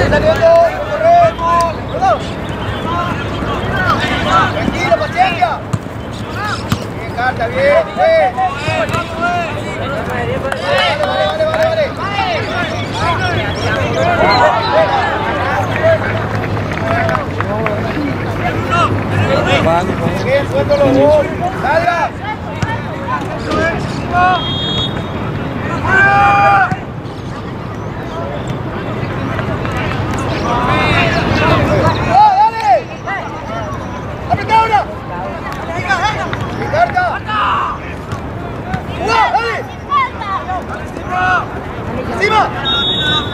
saliendo! ¡Corre! ¡Tranquilo, paciencia! Bien, Carta, bien, bien. Vale. Bien, suelto los dos. ¡Salga! ¡Dale! ¡Apretá ahora! ¡Carta! ¡Jugá! ¡Dale! ¡Encima!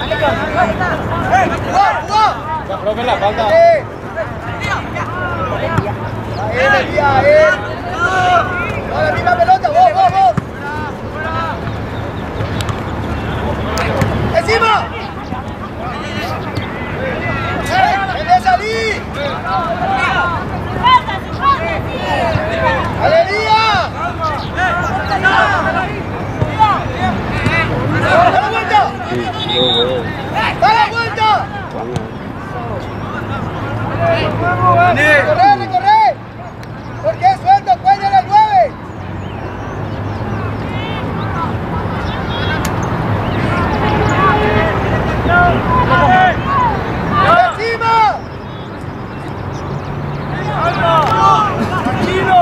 ¡Jugá! ¡Jugá! Ya, profe, la falta. ¡No, la misma pelota! ¡Vos, vos, vos! ¡Encima! ¡Vende salir! ¡Alegría! ¡Da la vuelta! ¡Da la vuelta! ¡Corre, corre! ¿Por qué suelto? ¡Cuelga las 9! ¡Encima! ¡Tranquilo!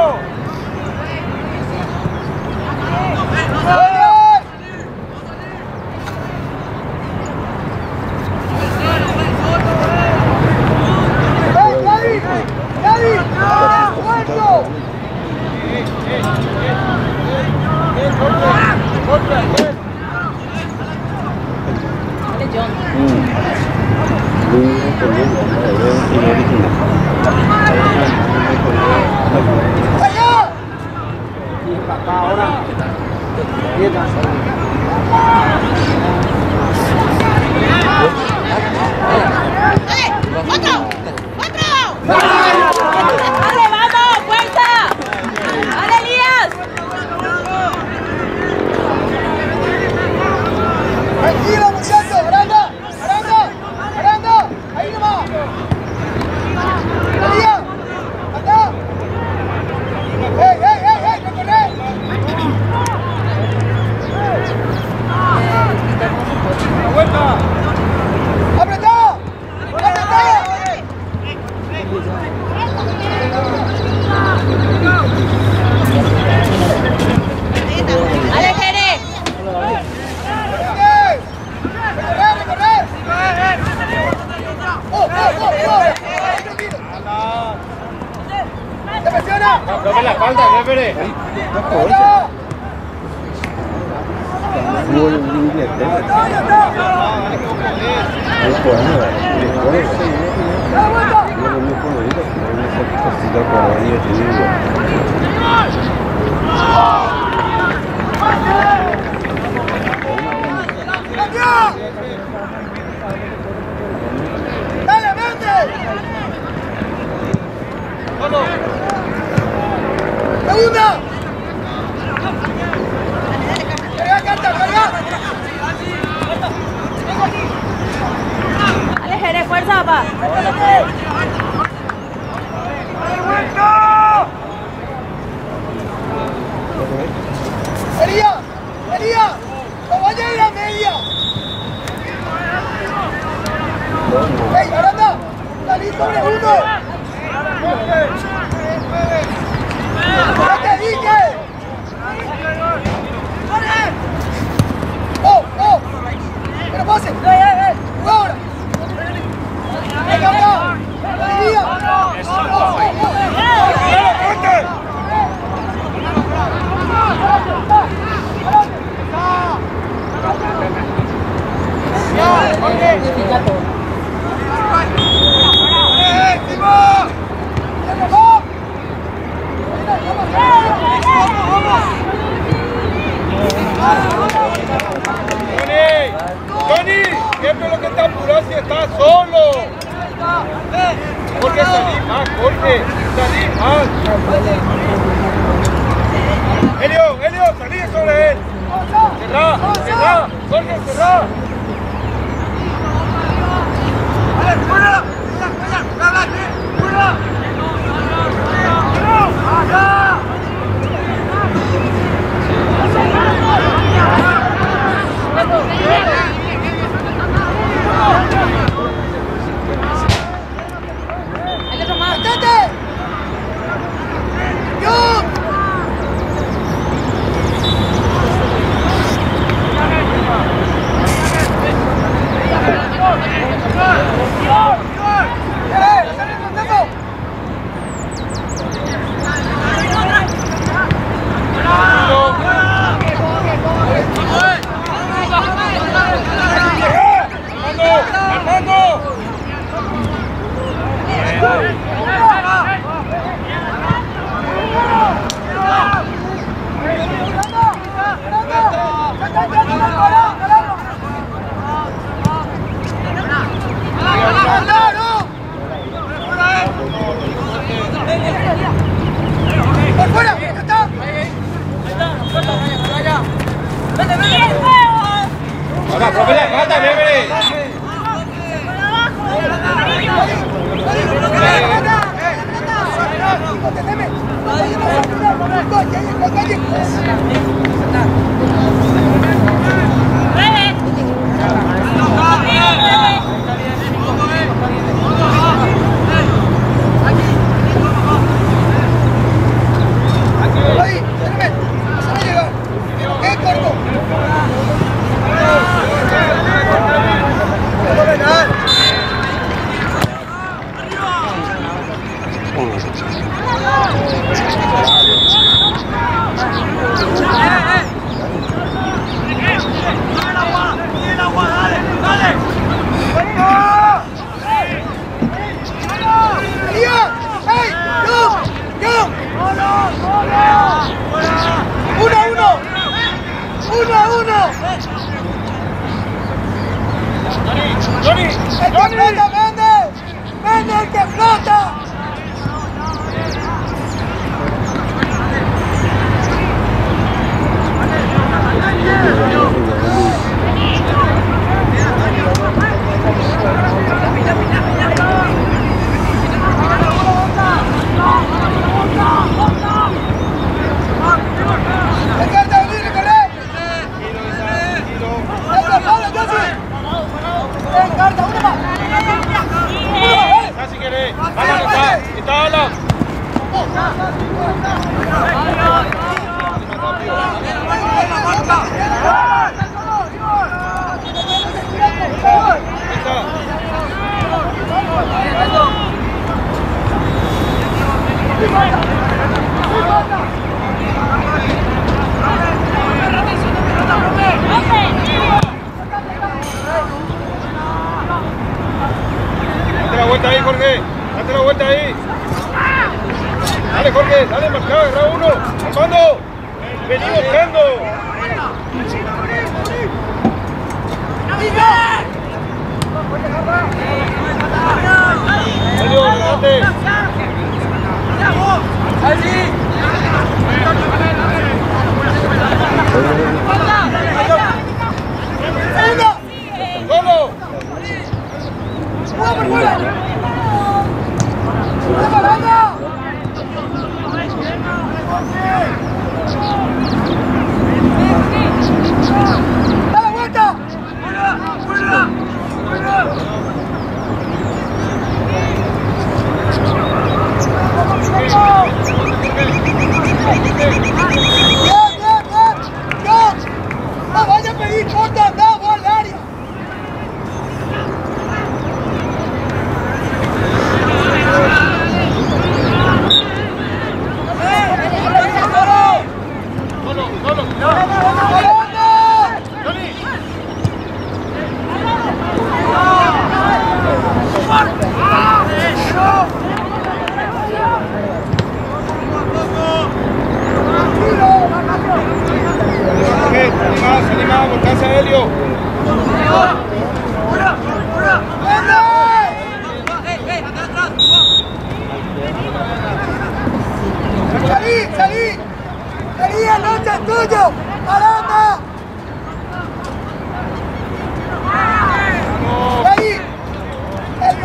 ¡Tranquilo, muchachos! ¡Aranda! ¡Aranda! ¡Aranda! ¡Ahí nomás! ¡María! ¡Acá! ¡Ey, ey, ey, ey! ¡Recorre! ¡La vuelta! ¡Apretá! ¡Apretá! ¡Ale, Jere! ¡Se presiona! Profe, la falta, jefe. ¡Dale, vente! ¡Segunda! ¡Carga, Carta, carga! ¡Ale, Jere, fuerza, papá! ¡María! ¡María! ¡No vaya a ir a media! ¡Ey, Aranda! ¡Salí sobre uno! ¡No te dije! ¡Oh, oh! ¡Pero pase! ¡Juega ahora! ¡Venga acá! ¡Alegría! ¡Oh, oh, Tony, siempre lo que está apurado si está solo. Jorge, salí más, Jorge, salí más. Helio, salí sobre él. Cerrá, Jorge, cerrá. Date la vuelta ahí, Jorge. Date la vuelta ahí. Dale, Jorge. Dale, marcado. Agarra uno. Armando. Vení buscando. Salió, adelante. ¡Solo! ¡Dale vuelta! ¡No vaya a pedir corta! ¡No, va al área! Anima, descansa Helio. ¡Salí! ¡El noche es tuyo! ¡Aranda! ¡Ahí! ¡El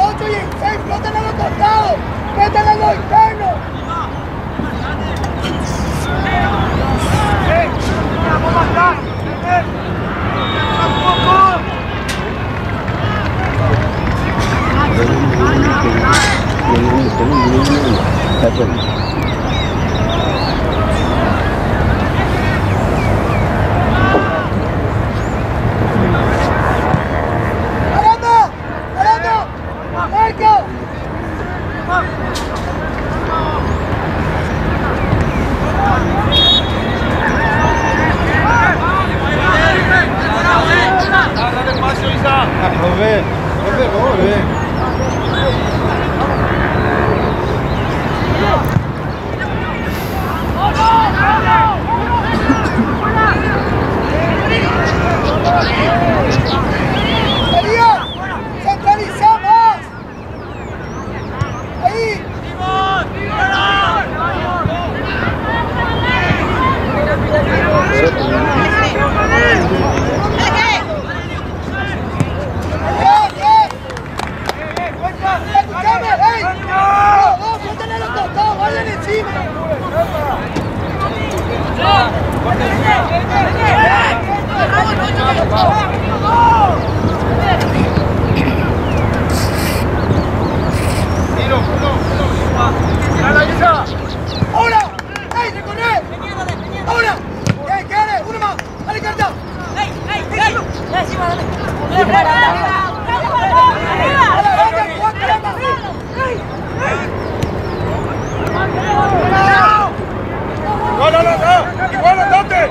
¡Igual, andate!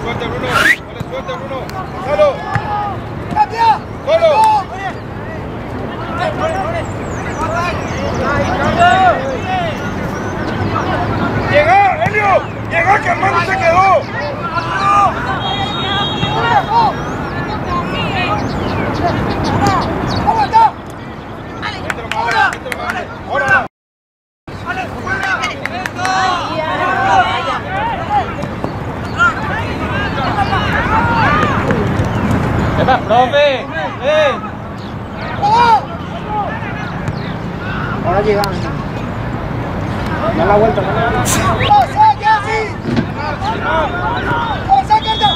Suelta, Bruno. Dale, suelta, Bruno. ¡Salo! ¡Cambia! ¡Solo! ¡Llega, Helio! ¡Llega, que Armando se quedó! ¡Aguanta! ¡Ahora! ¡Ahora! ¿Qué más, profe? Ahora llegan. Da la vuelta. ¡Pasa, Jessy! ¡Pasa, Carta!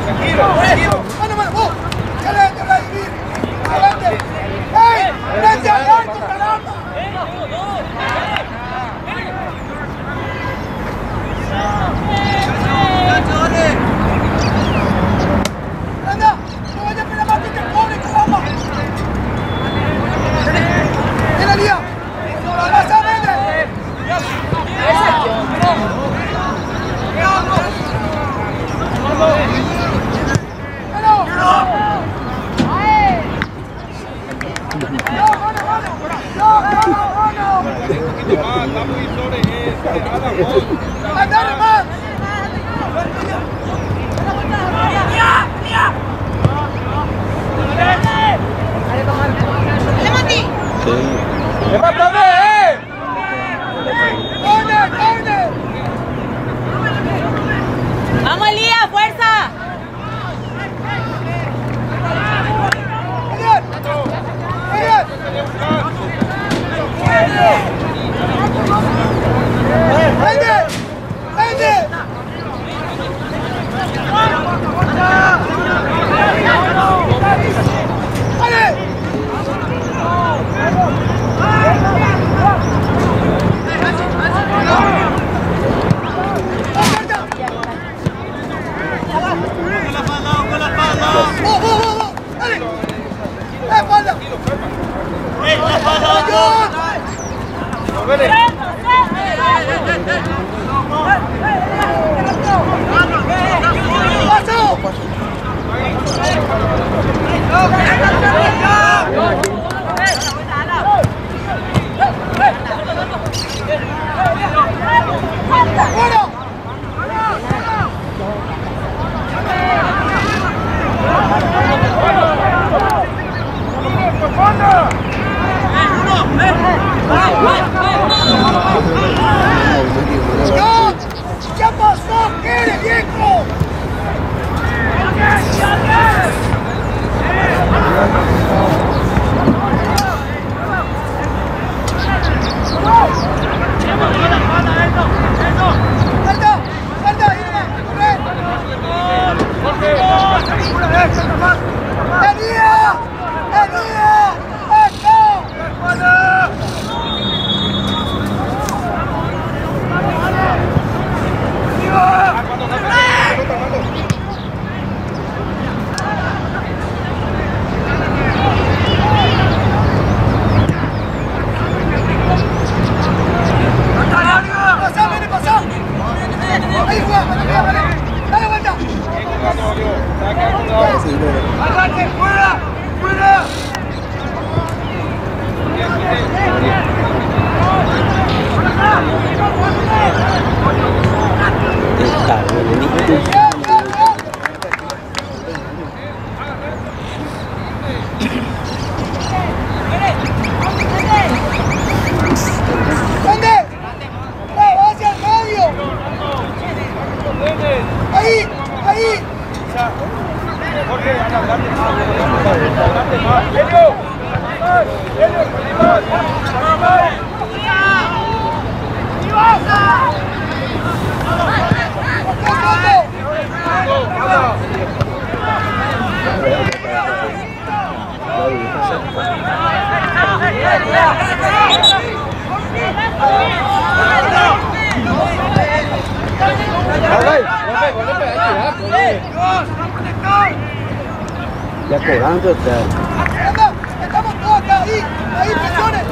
Tranquilo, tranquilo. ¡Mano, mano! ¡Vos! ¡Excelente, Vladimir! ¡Excelente! ¡Ey! ¡Vente al arco, caramba! ¡Anda! ¡No vayas a pegar más que te pobre, caramba! ¡Mira, Lía! ¡Pasa, vete! ¿Qué más, profe? ¡Vamos, Lía! ¡Fuerza! ¡Anda! ¿Dónde? ¡Bravo, hacia el medio! ¡Ahí! ¡Ahí! Jorge, adelante más. ¡Helio! ¡Helio! Ya cobrando está. Estamos todos acá, ahí, presiones.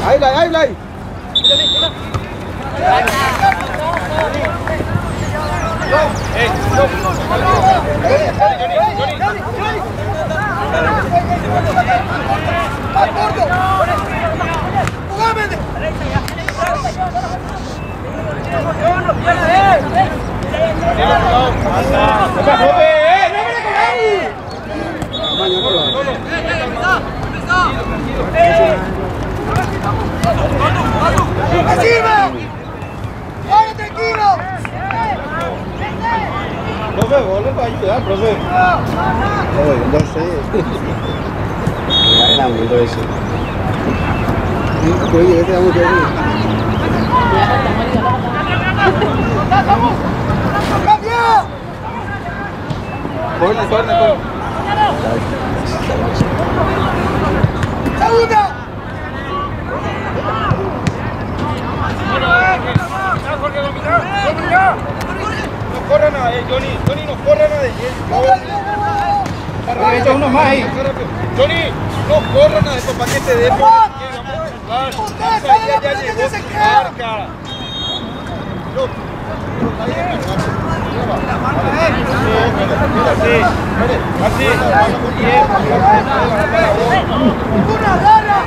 Ahí, ahí. ¡Más corto! ¡Jugámende! ¡Encima! ¡Vaya tranquilo! Profe, vos le vas a ayudar, profe. No sé. Era muy todo eso. Oye, este vamos a ver. ¡Cambio! Corre. ¡Segunda! No corran a Johnny, no corran a Echa uno más ahí. Johnny, no corran a eso para que te dé por Ustedes saben la pelota que se queda. Así. ¡Una garra!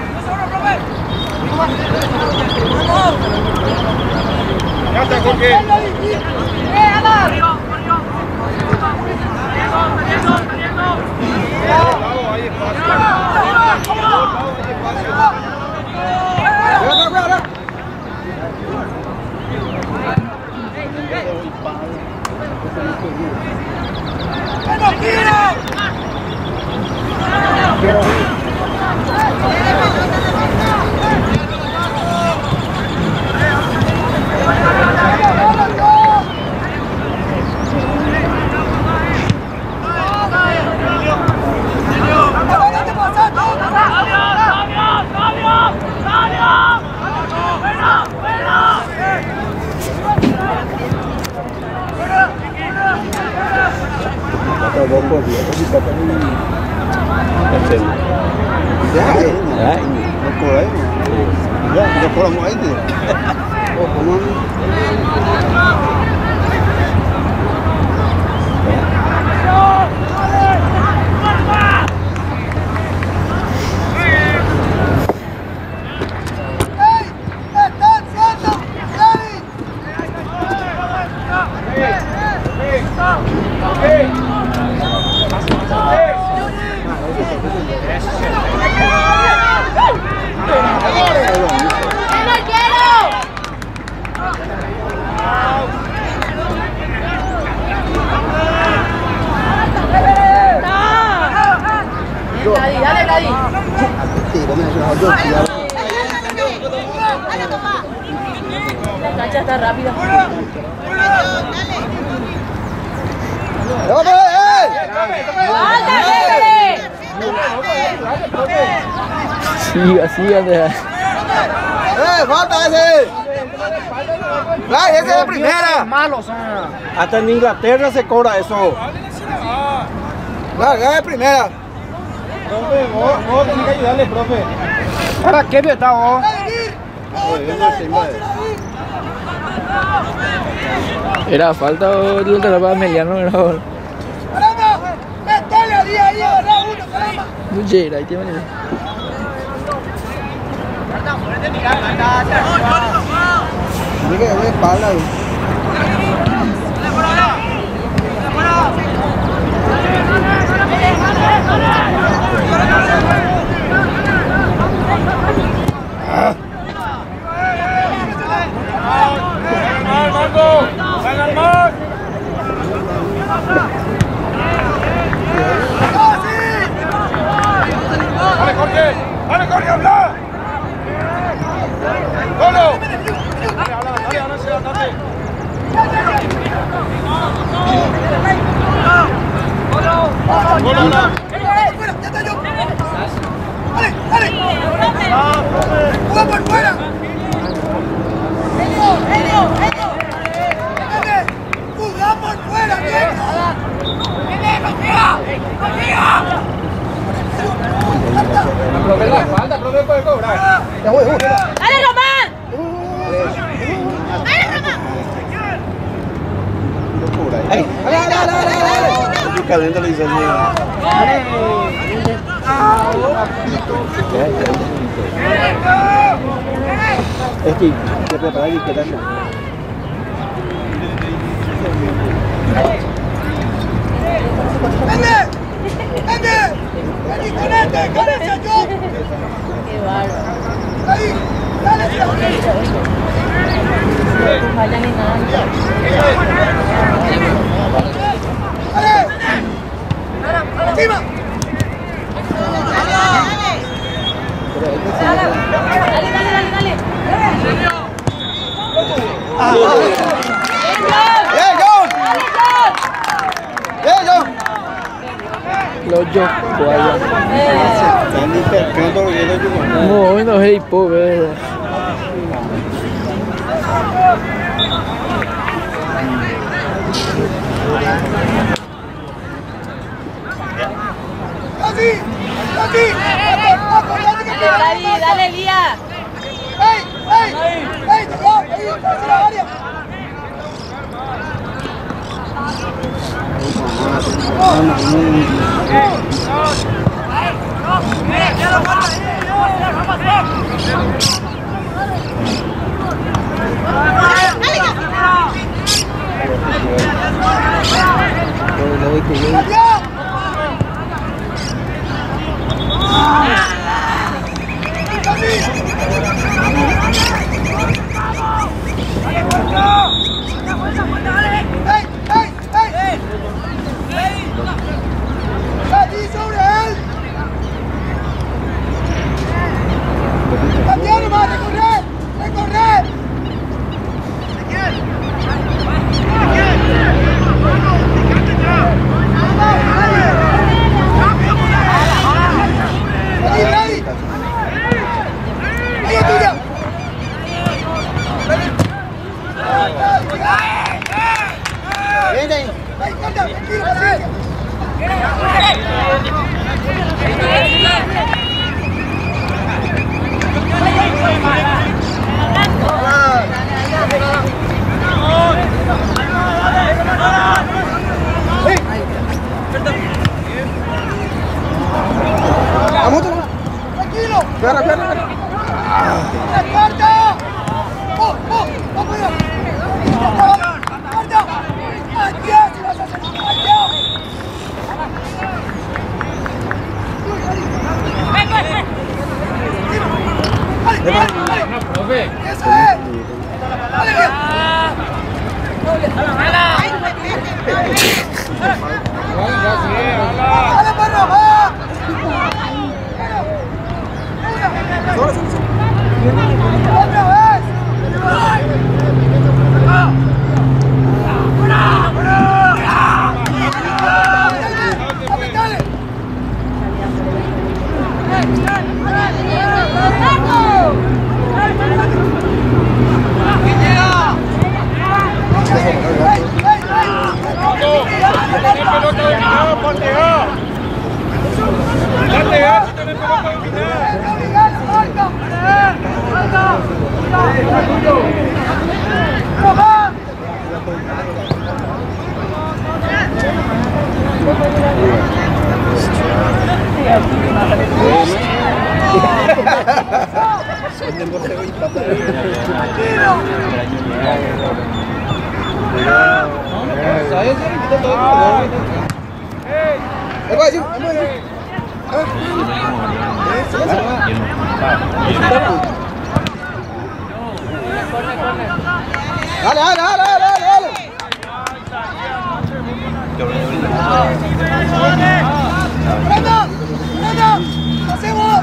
Ya está, Jorge. Ahí Dale, Gladys. La cancha está rápida. Siga, deja. ¡Falta ese! ¡Ay, ese es de primera! Hasta en Inglaterra se cobra eso. ¡Ay, de primera! Profe, vos tenés que ayudarle, profe. ¿Para qué me está vos? Era falta o lo atrapaba Meliano, era ahora. ¡Caramba! ¡Métale ahí, agarrá uno, caramba! Muchera, ahí tiene manera. Tiene que darle espalda. puede cobrar. Ya voy. ¡Dale, Román! Ahí. Dale. Calento le hizo así. Es que te preparas y quedas. ¡Vení con ese, John! ¡Qué bárbaro! ¡Ahí! ¡Dale, No falla ni nada. ¡Dale! ¡Encima! Lo yo, vaya. No, no es hipo, ¿verdad? ¡Así! Dale, Lía. ¡Ey! ¡Tercera área! Tranquilo. ¡Esparta! ¡Vamos allá! ¡Esparta! ¡Allá! ¡Si vas a hacer allá! ¡Dale! ¡Eso es! ¡Dale, bien! ¡Dale, perro! ¡Va! ¡Otra vez! ¡Dale! ¡Tenés pelota dominada, patea! ¡Patea si tenés pelota dominada! ¡Brenda! ¡Hacemos!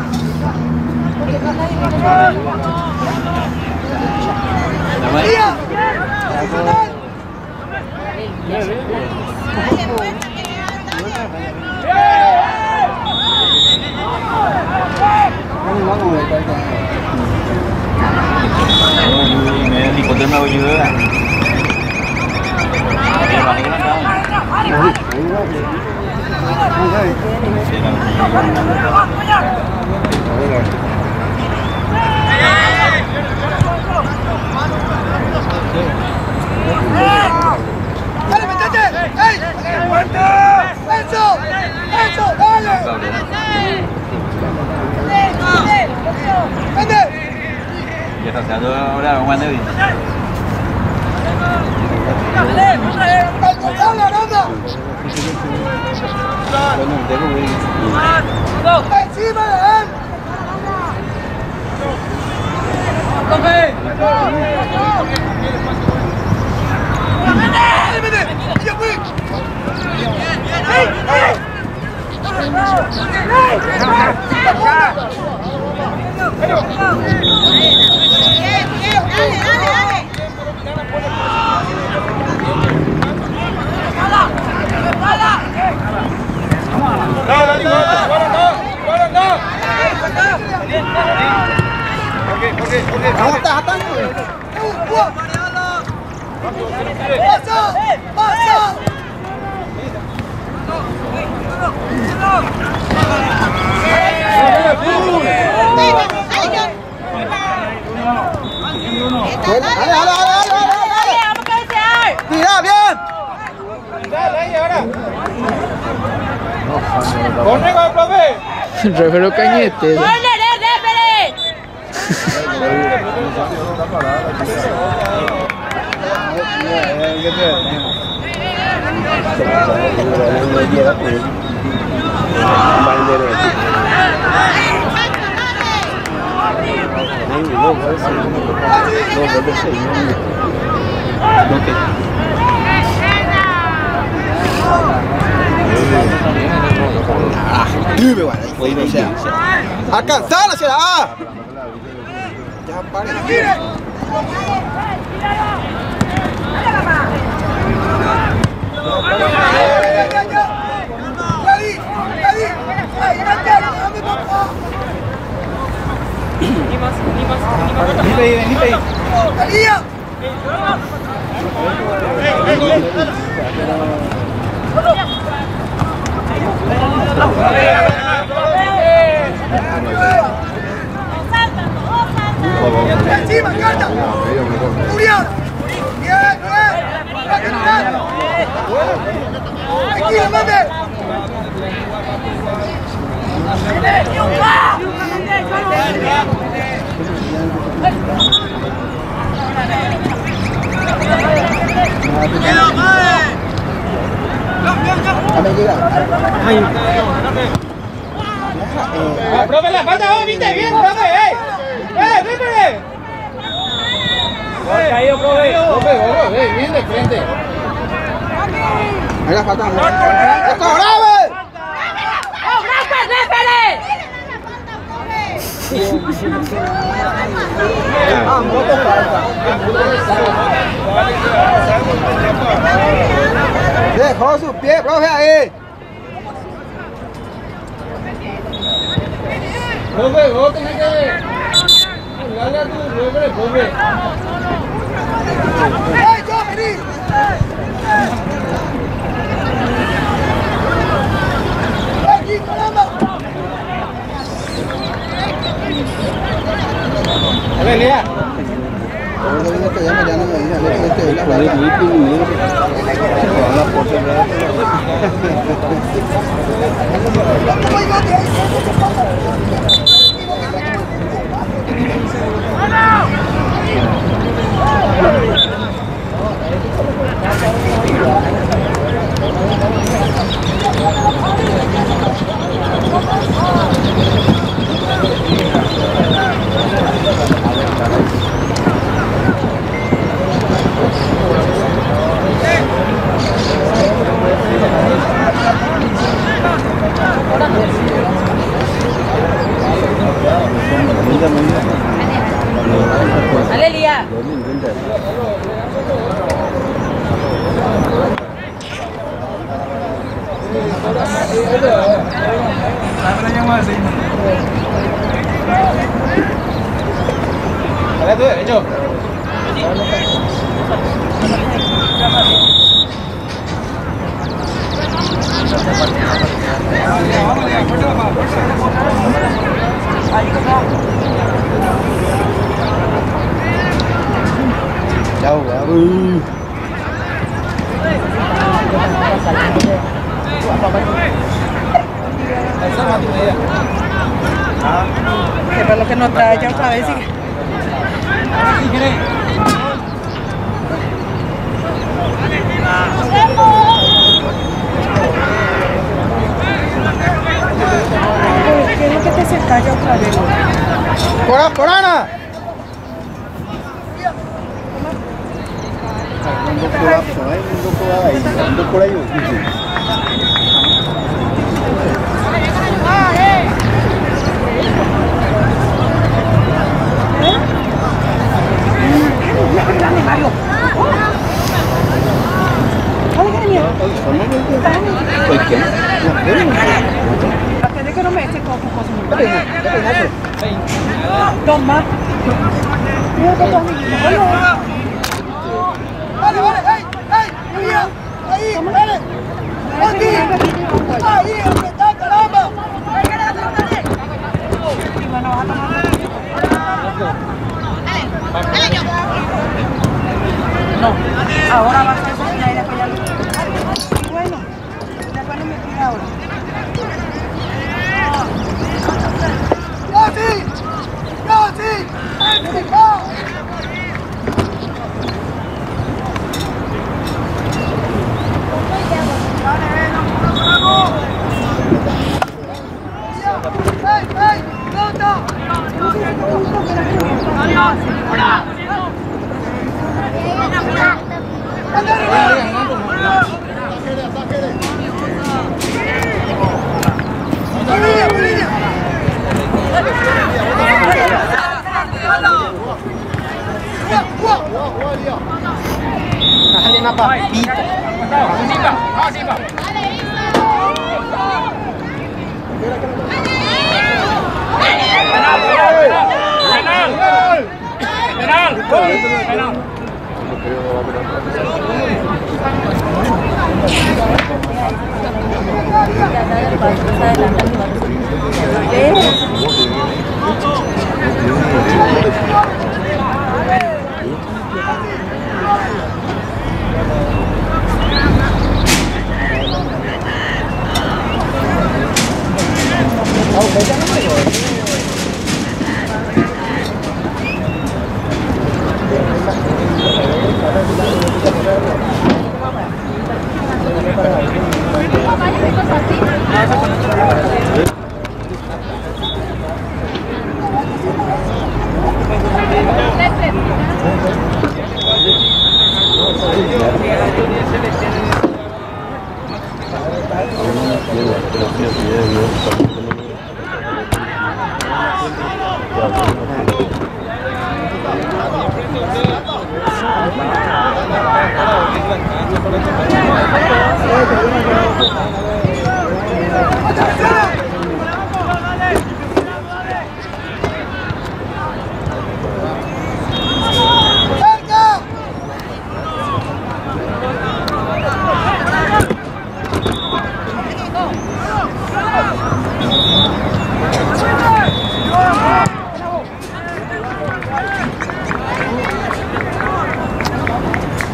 ¡María! Ni con tema voy a ayudar. pasando ahora con Juan David. Encima de él. Mira, bien. ¡Corre, profe! Refiero Cañete. ¡Corner, referee! Alcanzar hacia la A. Ya pare. Encima, carta. Julián. Bien, bien. Tranquilo, mame. ¡Profe, la falta! ¡Viste bien, profe! ¡Vete! ¡Caído, profe! ¡Profe, bien de frente! Ahí la falta. ¡Esto, grave! ¡Oh, gracias, referee! Dejó su pie, profe, ahí. Profe, vos tenés que darle a tu profe. ¡Ey, yo, vení! ¡Aquí, caramba! Dale, Lea. Dale, Lía. Dale a tu derecho. Chao, güey. Que fue lo que nos trae ya otra vez. ¿Qué es lo que te sentás ya otra vez? Por Ana. Atende que no me eche con cosas. Toma. Mira que tu amiguito. Vale, vale, mira, ahí, dale. Ahí, apretar, caramba. No, ahora vas a hacer ya y después ya. Bueno, después no me tira ahora. ¡Casi! ¡Casi! ¡Ah! ¡Ey! ¡Pelota!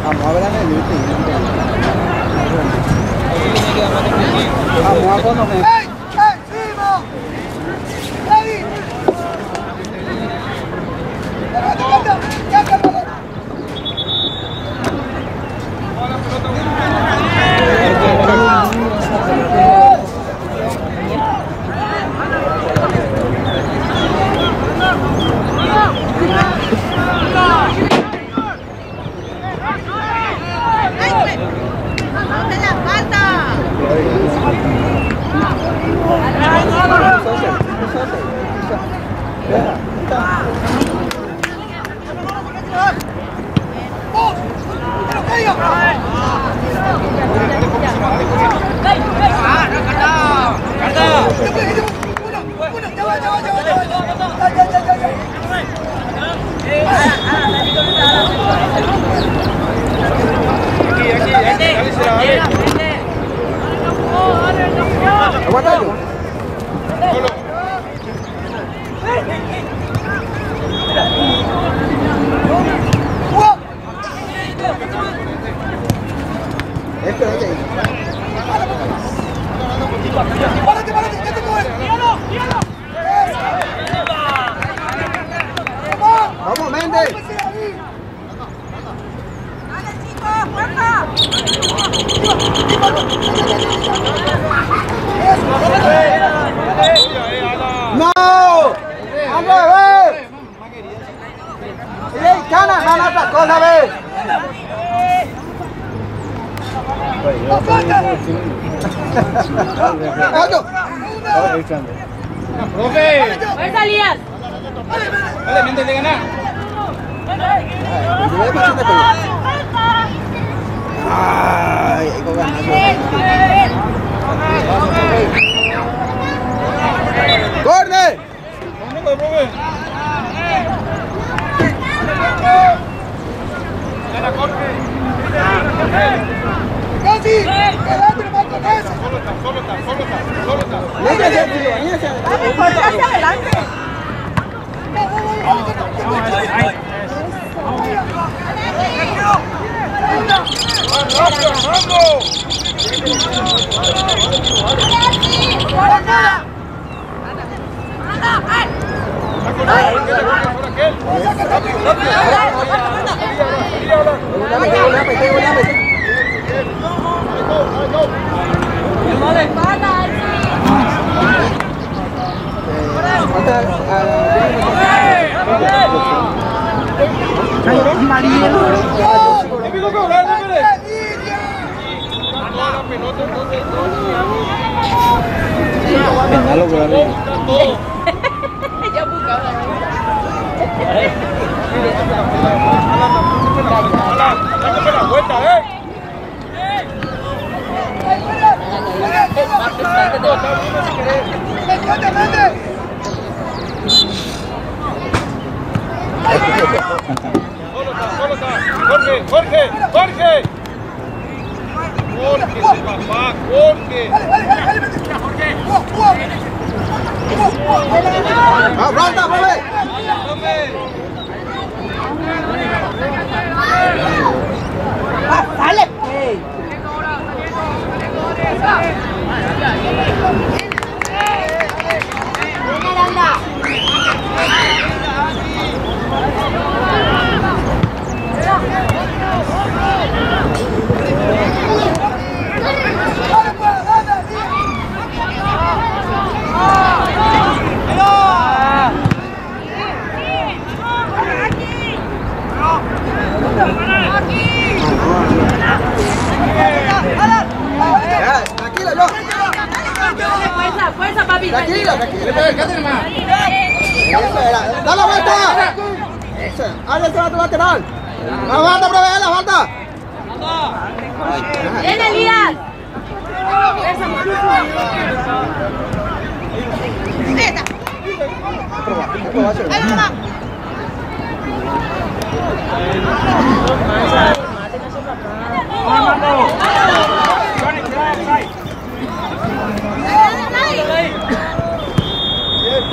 Vamos a ver a Nelly. Vamos a conocer. ¡Ey! ¡Encima! ¡Ahí! ¡Ya, cálmalo! Aguántalo. Espérate. ¡Párate, que te mueves! Vamos, Méndez. No, al revés. Gana otra cosa, ve. Fuerza, Elías. Dale, mientras de ganar. Ay, hay que ganar. ¡Corre! ¡Casi! ¡Quédate más con eso! Solo está. Fuerza hacia adelante. Ya buscaba. Dame la vuelta, Solo está. Jorge. Jorge, papá, Jorge. ¡Aguanta, bebé! ¡Dale! Tranquila, yo. Fuerza, papi. Tranquila. ¡Da la vuelta! ¡Alguien se va a tu lateral! ¡Aguanta, profe! ¡Aguanta! ¡Bien, Elías!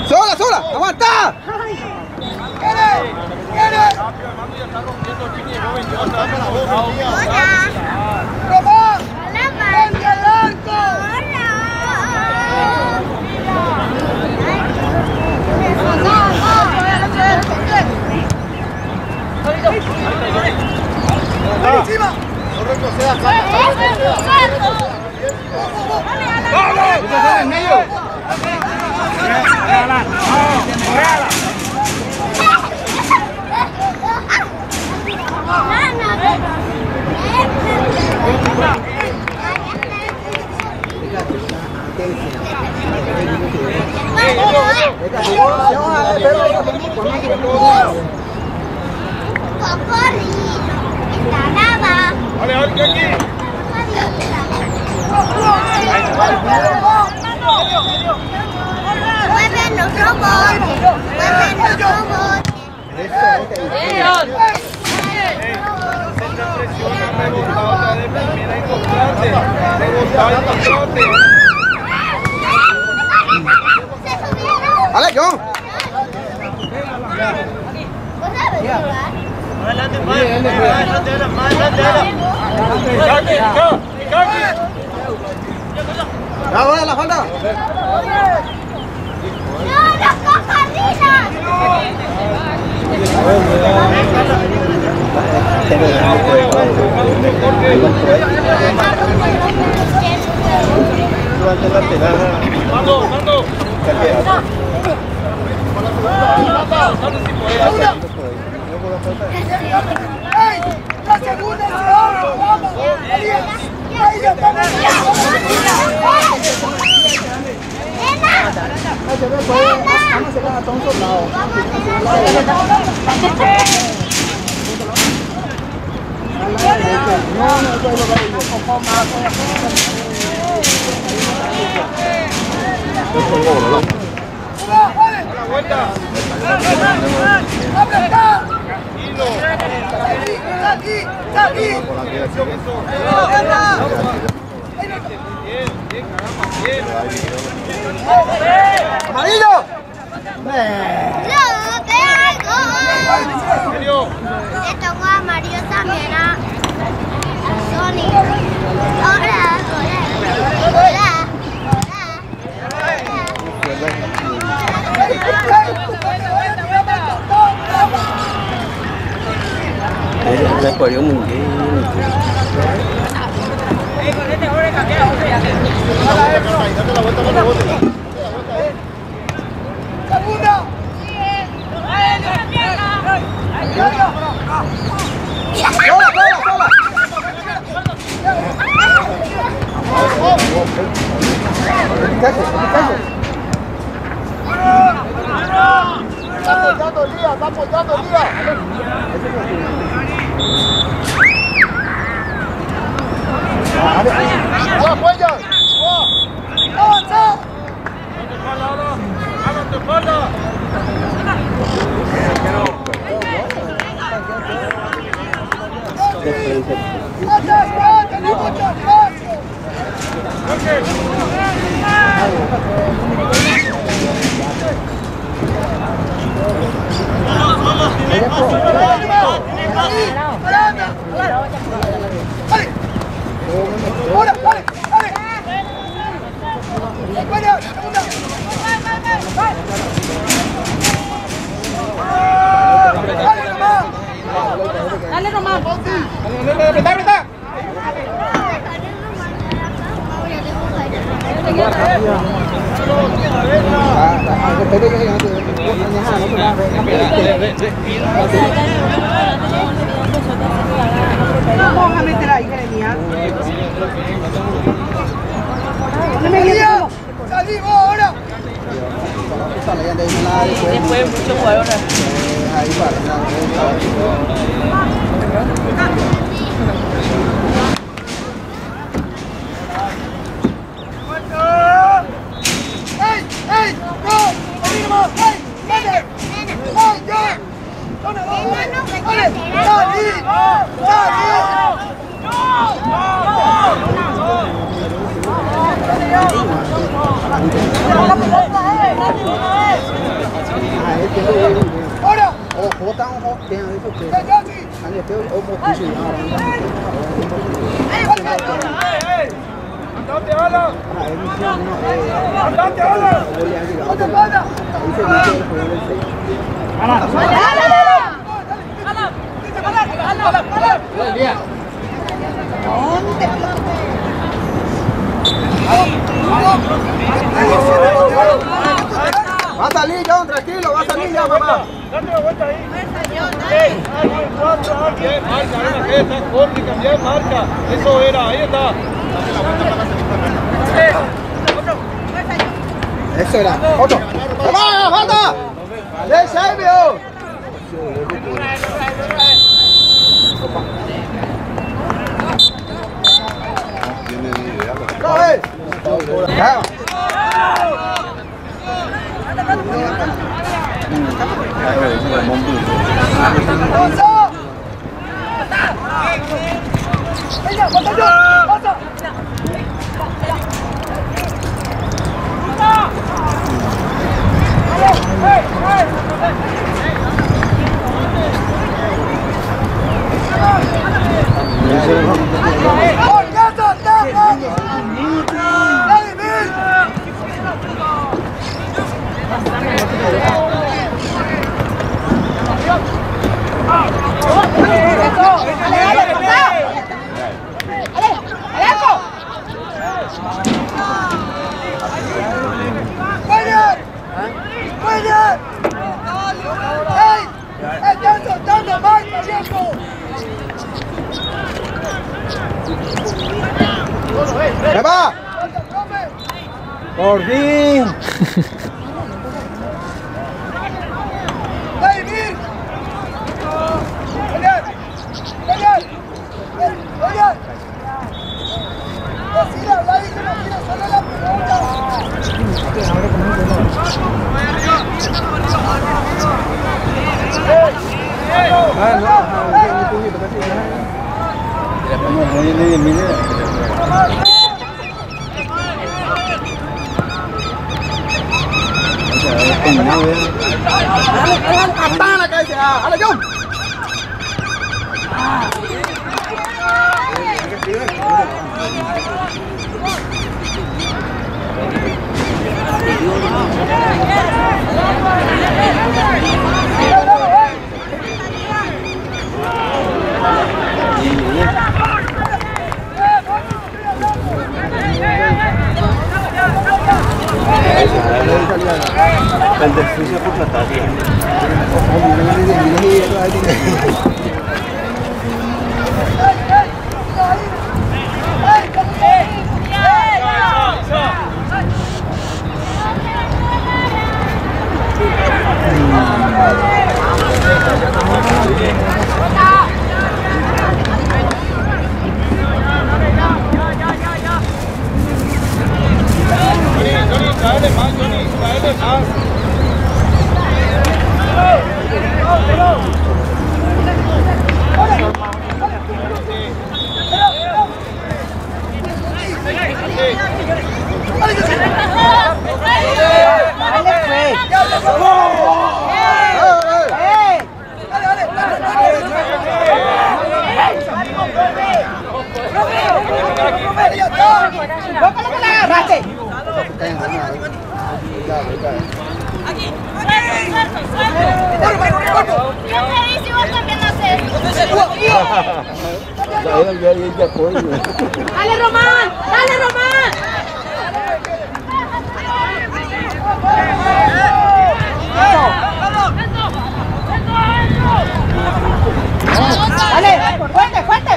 ¡Sola! ¡Aguanta! ¡Encima! No retroceda, ¡En medio! Vale, aquí. ¡Mueven los robots! ¡Mueven los robots! ¡Dale, John! ¿Vos sabés jugar? ¡Ahora la falta! ¡No, los cocodrilos! ¡Vamos! Mando. ¡Ey! ¡La segunda se abre! ¡Vamos! ¡Elías! ¡Ahí está! Vamos a sacar a todos un soldado. A la vuelta. ¡Abre acá! Hilo. ¡Aquí! Bien, caramba, bien. ¡Amarillo! ¿En serio? Le tocó a Mario también a Sony. Hola. Le corrió muy bien. ¡Segunda! Está apoyando Lía. ¡Apoya! ¡Avanza! ¡Hágate espalda! ¡Atrás! ¡Tenemos mucho espacio! ¡Ahora! ¡Dale! ¡Buena! ¡Segunda! ¡Dale nomás! ¡Apretá! Vamos a meter ahí, Jeremías. ¡Salimos ahora! Después mucho jugadores. ¡Ey! ¡No! ¡Salimos! ¡Ey! ¡Vete! ¡Ey! ¡Ya! ¡Dale! ¡Salí! ¡Ahora! ¡Andate, Alan! ¡Andate, Alan! Va a salir, John, tranquilo, va a salir ya, papá. Date la vuelta ahí. Alguien, cuatro, alguien. Marca, ven aquí, está corte, cambiar marca. Eso era, ahí está. Eso era, otro. ¡Vamos, falta! ¡Deja ahí, viejo! ¡Coge! ¡Ya! ¡Pasa! ¡Venga, pasa yo! ¡Pasa! ¡Ey! ¡Están soltando más tiempo! ¡Se va! ¡Por fin! ¡David! ¡Pelear! ¡Pelear! ¡Pelear! ¡Decida, David, que no quiere solo la pregunta! El del juicio por plataje. Dale más, Johnny, dale más. Aquí. Suelto. ¿Qué me dice vos también haces? Dale, Román. Dale, Román. Dale, fuerte, fuerte.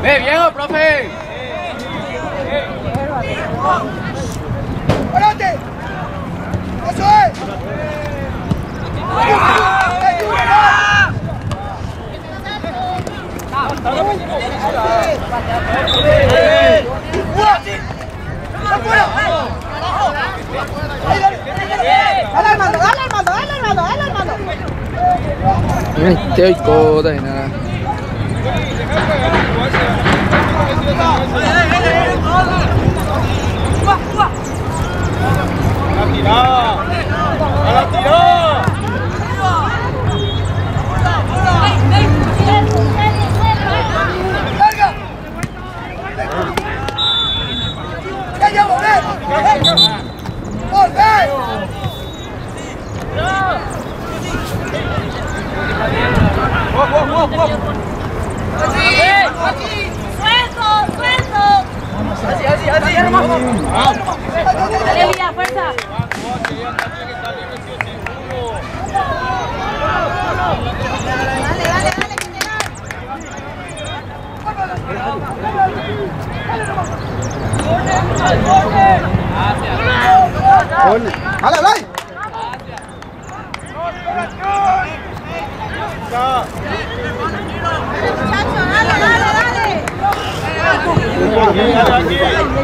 ¡Ve, viejo, profe! ¡Párate! ¡Eso es! Dale, Armando, dale, Armando, dale, Armando, dale, Armando. Te doy coda y nada. ¡A la tirada! ¡A la tirada! ¡Carga! ¡Ya, volver! ¡Volver! ¡Suelto! ¡Suelto! Así, hermano. Dale, Villa, fuerza. ¡Dale, dale!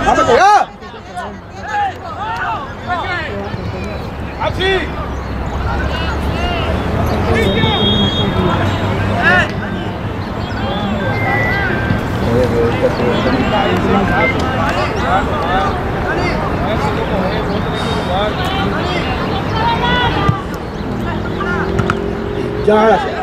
¡Vamos allá! ¡Así! Ya, gracias.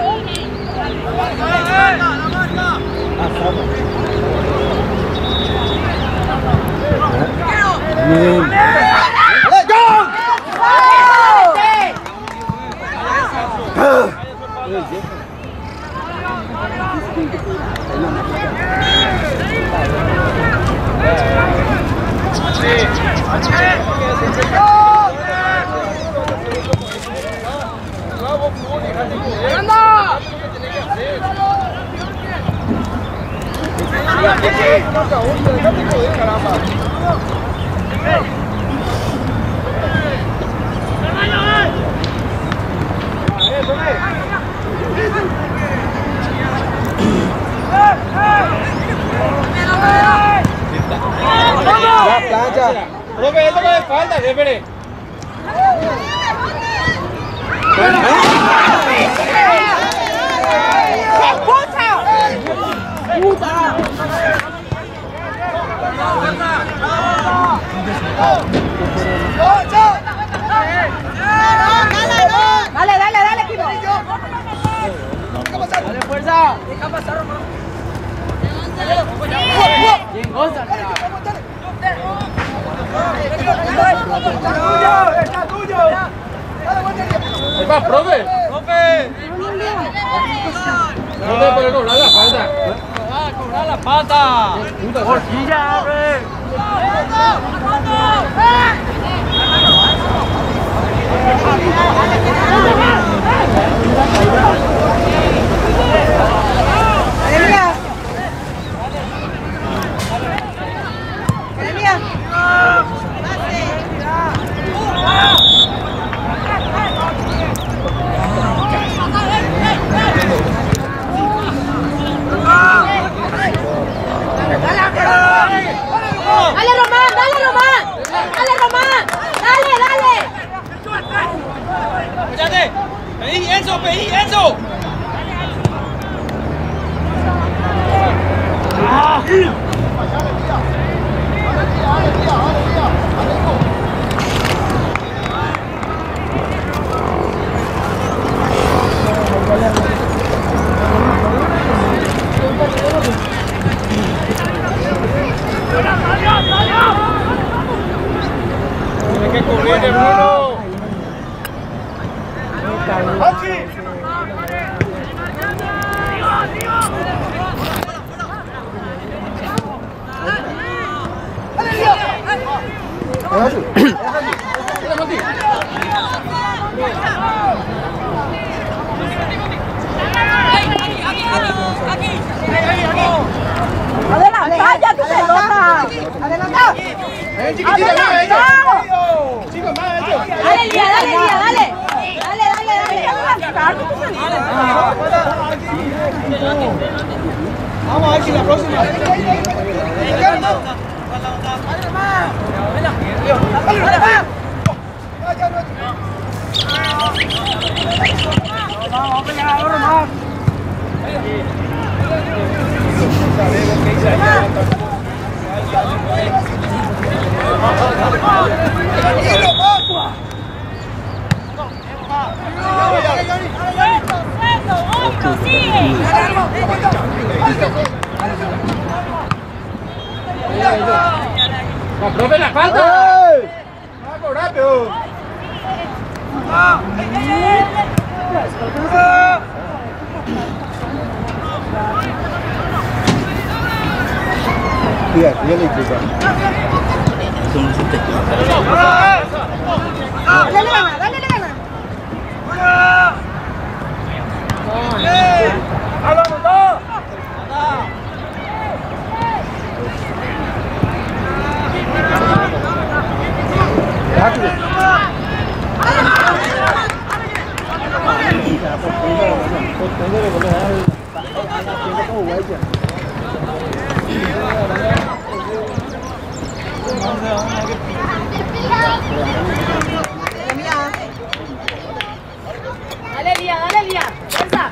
Profe, esto no es falta, espere. Dale, dale, dale, equipo. Dale fuerza. Deja pasar, Román. Bien, goza. Está tuyo. Ahí va, profe. Profe, puede cobrar la falta. Va a cobrar la falta. Horquilla, abre. Dale, Román, dale, Román. Dale, Román. Dale, dale. Cállate. Pedí Enzo, pedí Enzo. Tiene que cubrir, Bruno. Adelanta ya tu pelota. Adelanta. Adelanta. Dale, Lía, dale, Lía, dale. Dale, dale, dale. Vamos a ver si la próxima. Vamos a pegar ahora más. ¡Va, profe, la falta! ¡Vamos, rápido! Bien, bien equipo. Dale, gana, dale, gana. Rápido. Dale, Lía, fuerza.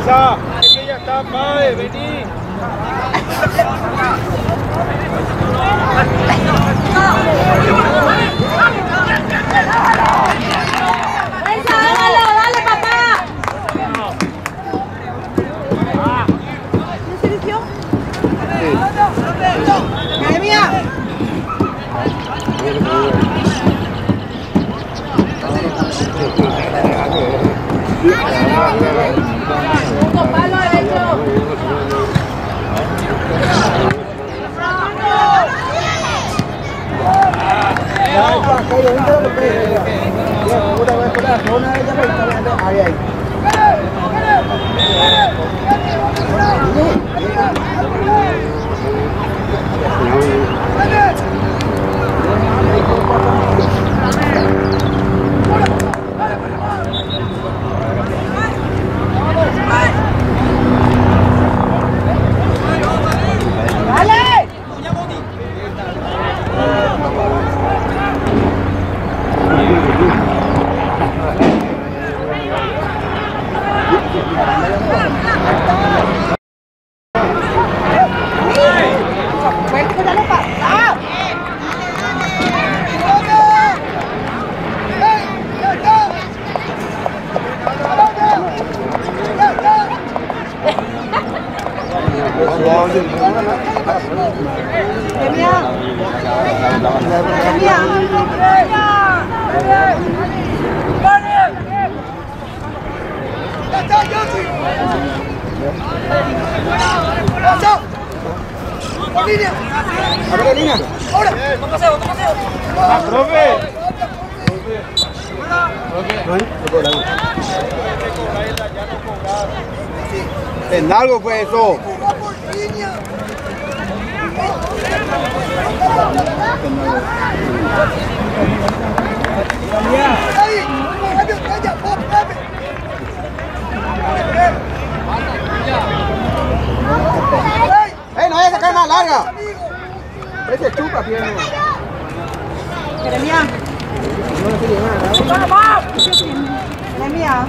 Isa, que ya está, padre, vení. Dale, papá. ¿Quién se vistió? Jeremia. Punto palo derecho. En algo fue eso. ¡Ey, no vaya a sacar más larga! Ese chupa, pierna. Jeremia. Jeremia.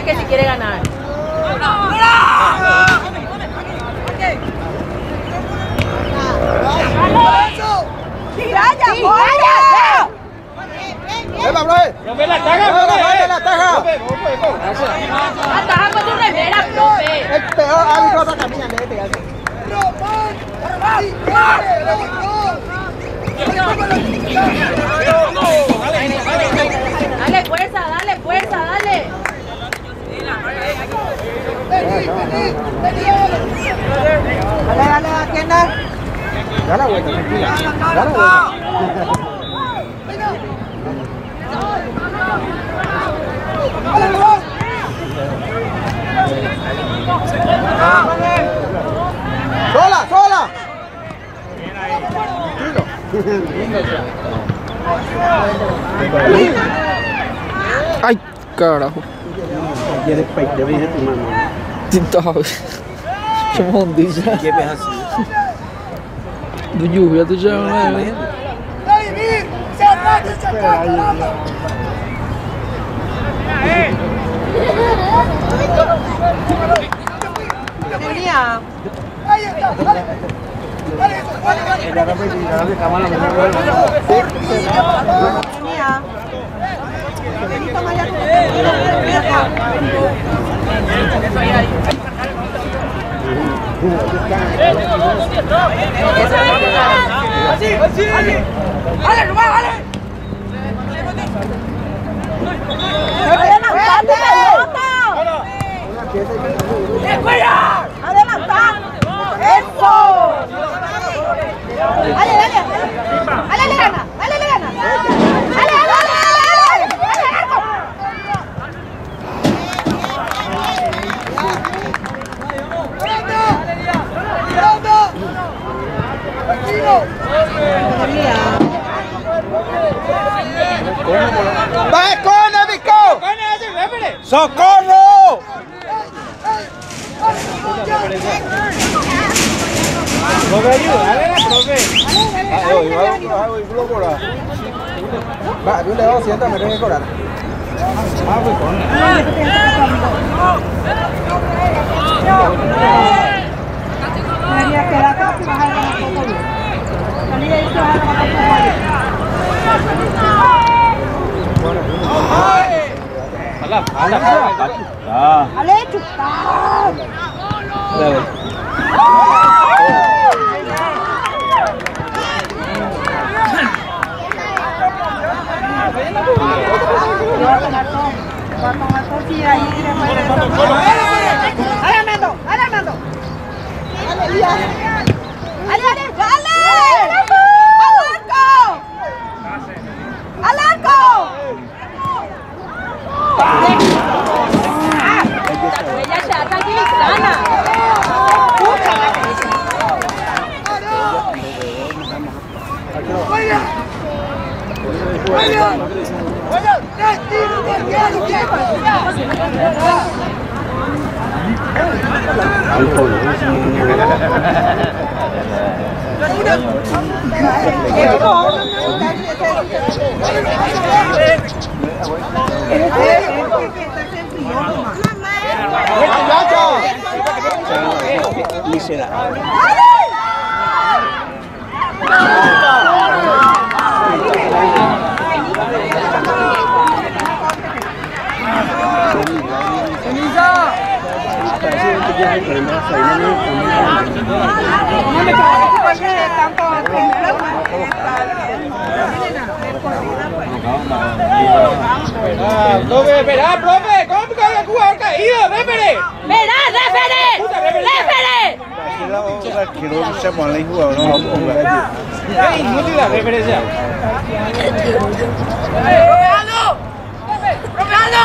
Que si quiere ganar. ¡Profe, la taja! ¡La taja! La taja con tu remera, profe. El peor árbitro está caminando de este gato. Dale fuerza, dale fuerza, dale. Dale, atienda. Da la vuelta, tranquila. Da la vuelta. Ay, carajo. Quieres peito de vez tu mano. Tintado. Chamou um dia já. Que berra assim. Do lluvia do já, né? David, se atrás, se atrás. Julia. Ahí está, dale. Dale, Julia. Vení, toma ya. ¡Vale, Rubén, vale! ¡Adelantate, pelota! ¡Adelantar! ¡Eso! ¡Dale, dale! ¡Dale, le gana! ¡Dale, le gana! ¡Dale, dale, dale! ¡Va, Cone, Vico! ¡Socorro! Profe, ayúdale, profe. Va, yo le hago sienta, me tengo que cobrar. María, quédate y vas a ganar poco bien. Salí de ahí que vas a ganar poco bien. ¡Ale, chutar! Va a tomar todo y ahí después de eso. ¡Ale, Mendo! ¡Ale, Mendo! ¡Ale, ¡Ale, ¡Ale! ¡Al arco! Ella se está tranquilizando. Profe, espera, profe, ¿cómo que hay jugador caído? ¡Réfere! ¡Verá, réfere! ¡Réfere! Que no se mueve el jugador, no. Es inútil la referencia. ¡Roberto! ¡Roberto!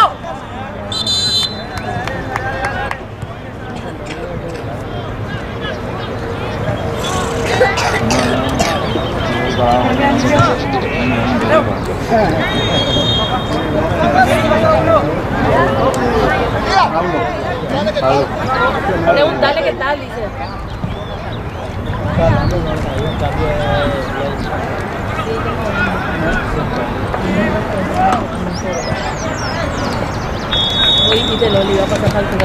Preguntarle qué tal, dice. Oye, quítelo, le iba a pasar falta.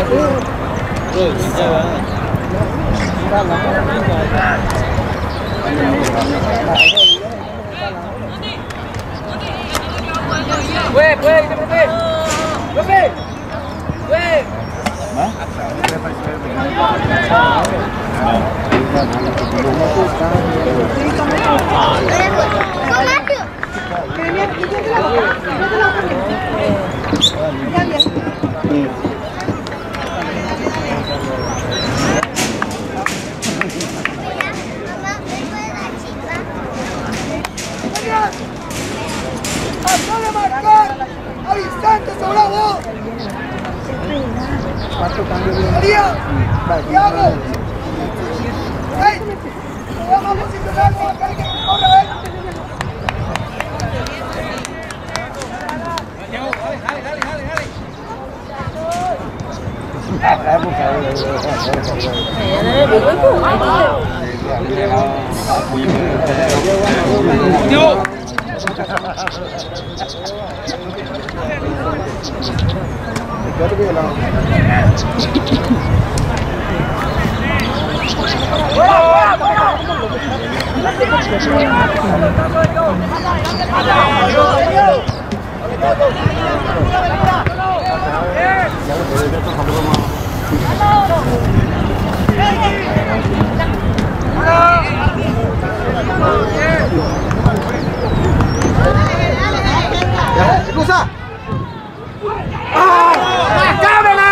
¡Puede, profe! ¡Profe! ¡Puede! ¡Acaba de marcar! ¡Al instante sobre vos! ¡María! ¡Thiago! ¡Ey! ¡Vamos a posicionarnos! ¡Acá hay que correr! Excusa. ¡Cámara!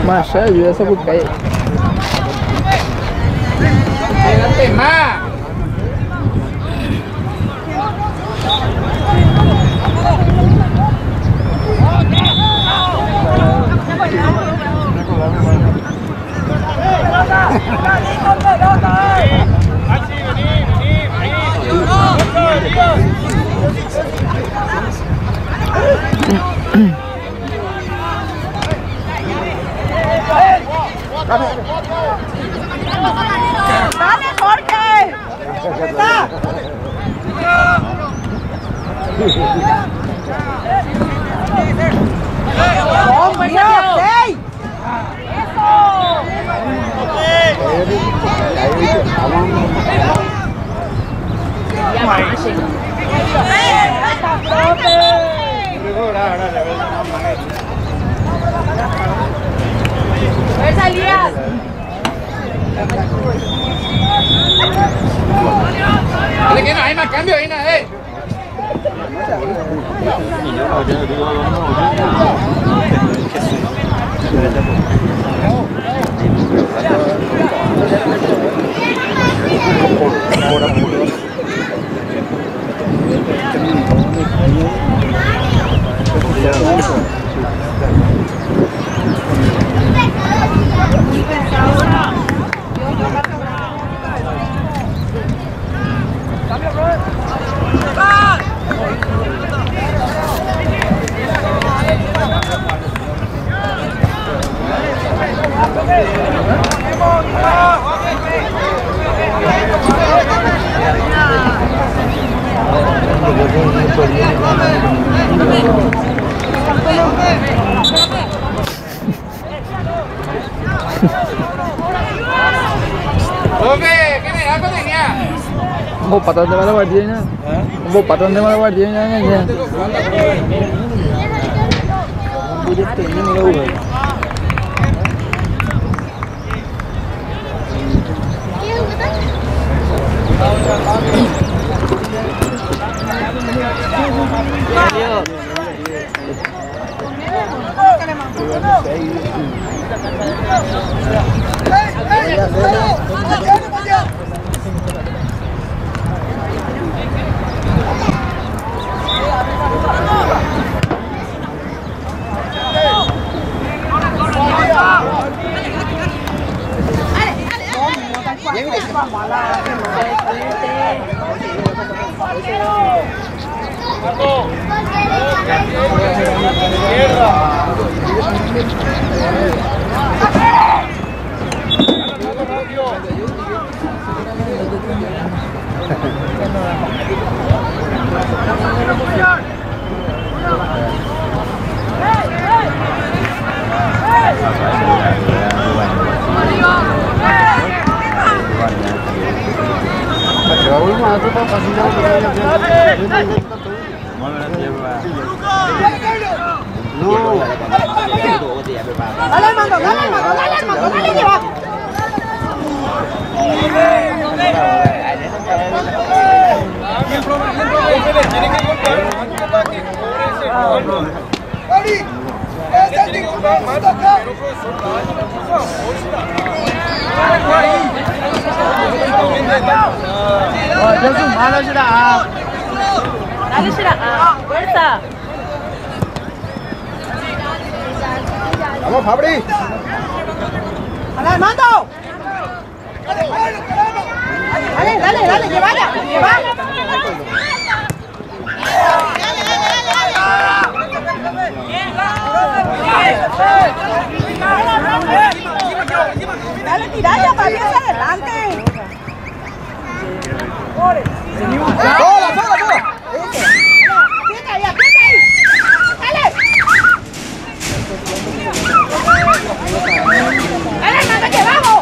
Masa juga sebut kayak. ¡Dale, Jorge! ¡Está! ¡Hombre! ¡Ey! ¡Fuerza, Elías! Dale que no hay más cambio ahí, nada, Một patron de mala guardia, un patron de mala guardia nha. Dale al mando, dale al mando, dale al mando, dale lleva. Tiene que golpear para que cobre ese gol. ¡Dani! ¡Ese tipo no está acá! Dale, Shira. Fuerza. ¡Vamos, Fabri! ¡Dale al mando! Dale, dale, dale, que vaya, que vaya. Dale, tiralla, para ir hacia adelante. ¡Sola, sola, sola! Aprieta ahí, aprieta ahí. Dale. Dale, manda que vamos.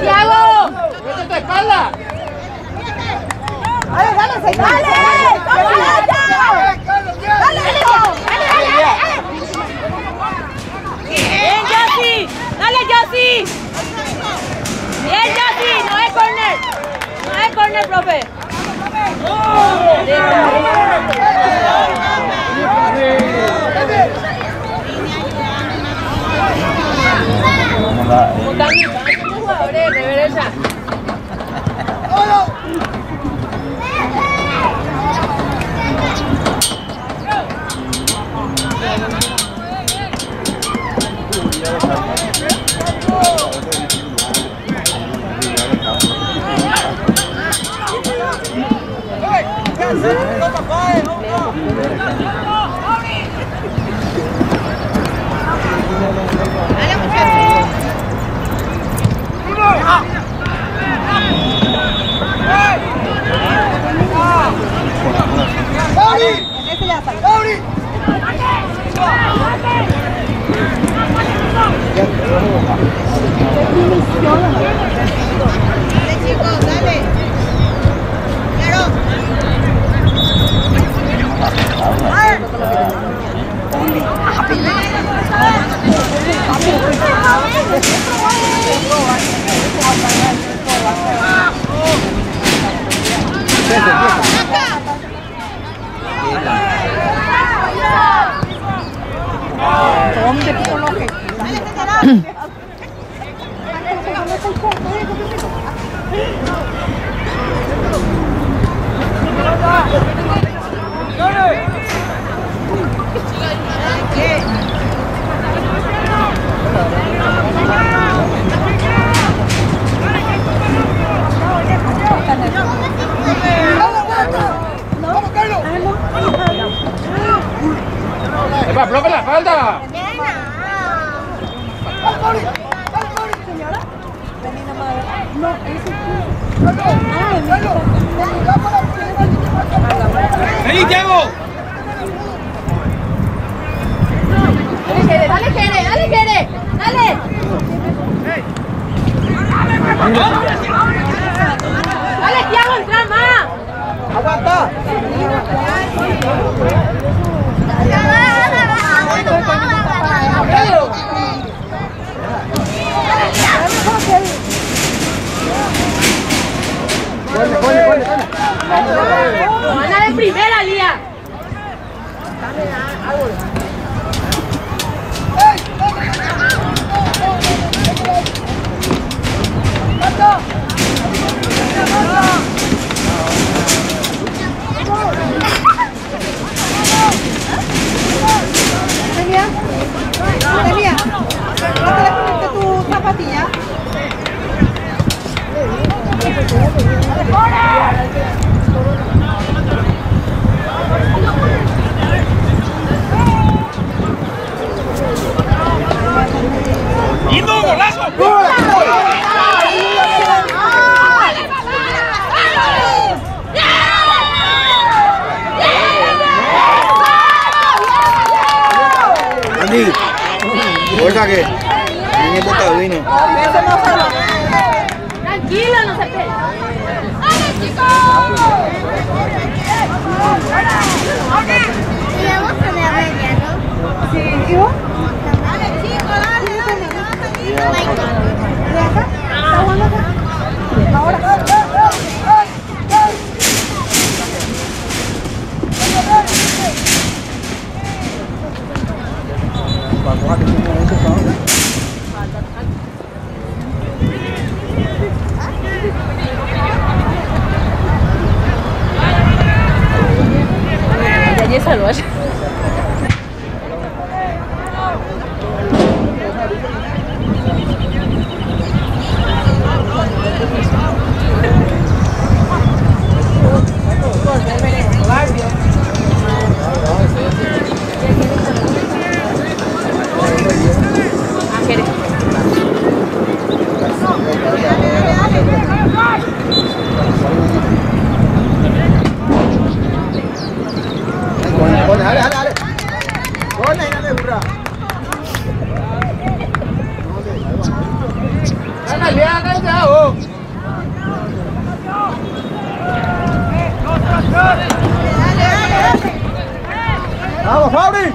¡Tiago! ¡Métete espalda! Dale, dale, dale. ¡Bien, Yossi! ¡Dale, Yossi! ¡Bien, Yossi! ¡No es corner! ¡No es corner, profe! Jugadores de reversa. Ese ya salió. Dale, chicos, dale. Claro. ¡Epa, profe, la falta! ¡Vení, Tiago! Dale, Jere, dale, Jere. Dale. Dale, Tiago, entra más. ¡Aguanta! Gana de primera, Lía. Delia, ¿no te le pusiste tu zapatilla? ¡Lindo golazo! Andy, ¿recuerda que en el botado vino? Tranquilo, no se peleen. ¡Dale, chicos! Y vamos a poner ya, ¿no? Sí, ¿y vos? Dale, chicos, dale, dale, que va a salir. ¿De acá? ¿Está jugando acá? Ahora. salvó. Vamos, Fabri.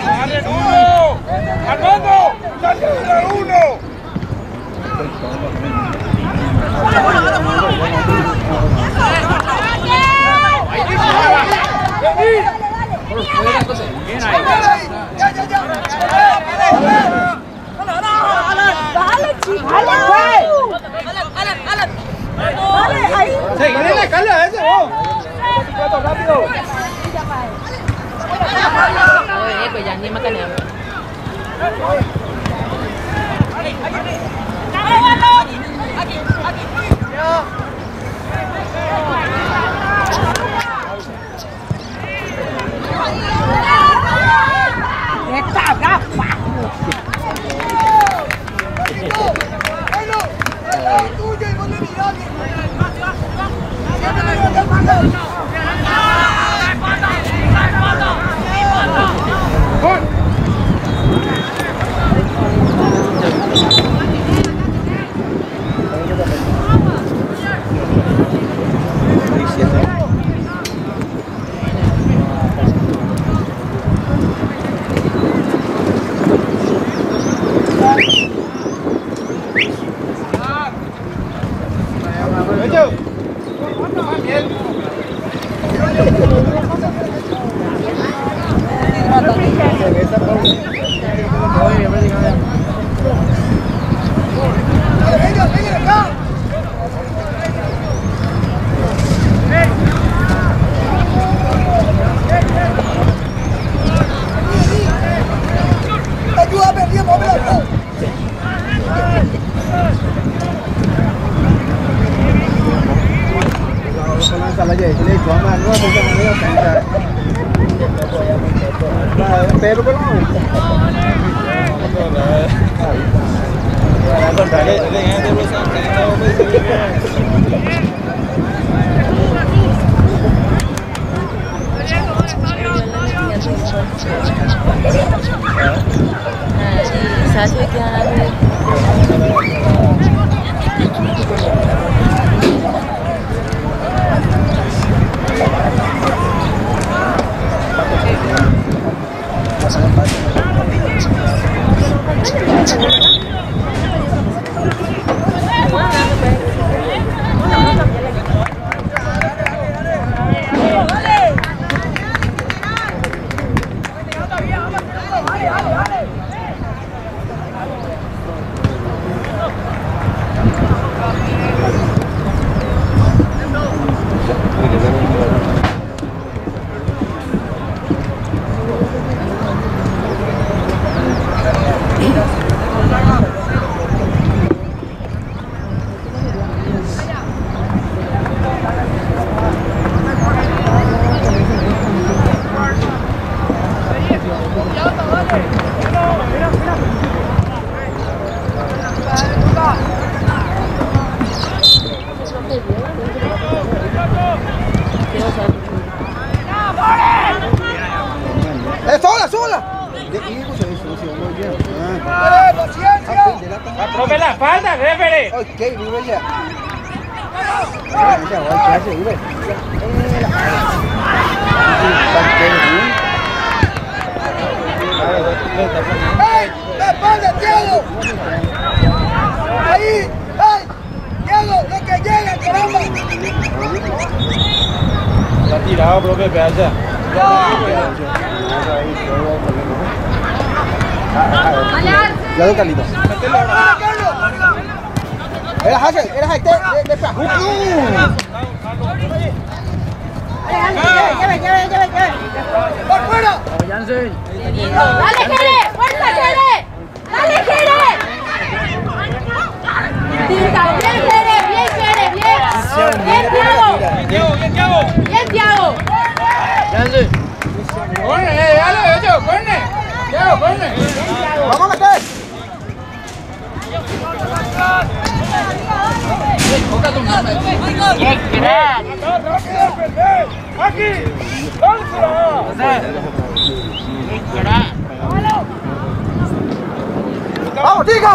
¡Dale uno! ¡Armando! ¡Dale uno! Seguidle, Carla, ese vos. Rápido. Pues ya ni me caneo. ¡Esta gafa! tuyo y vos le mirás. ¡Profe la espalda, refere! Ok, vive ya. ¡Ey! ¡La espalda, Diego! ¡Ahí! ¡Ey! ¡Diego, lo que llega, caramba! Está tirado, profe, pedazo. Ya do Carlitos. Era Hazel, de Lleve. ¡Por fuera! Jansen. ¡Dale, Jere! ¡Fuerza, Jere! ¡Dale, Jere! Bien, Jere, bien. Bien, Thiago. Bien, Thiago. Jansen. Corre, dale, Thiago, corre. Vamos a meter. ¡Qué crack! ¡Aquí! ¡Dánsela! ¡Qué crack! Vamos, Tico.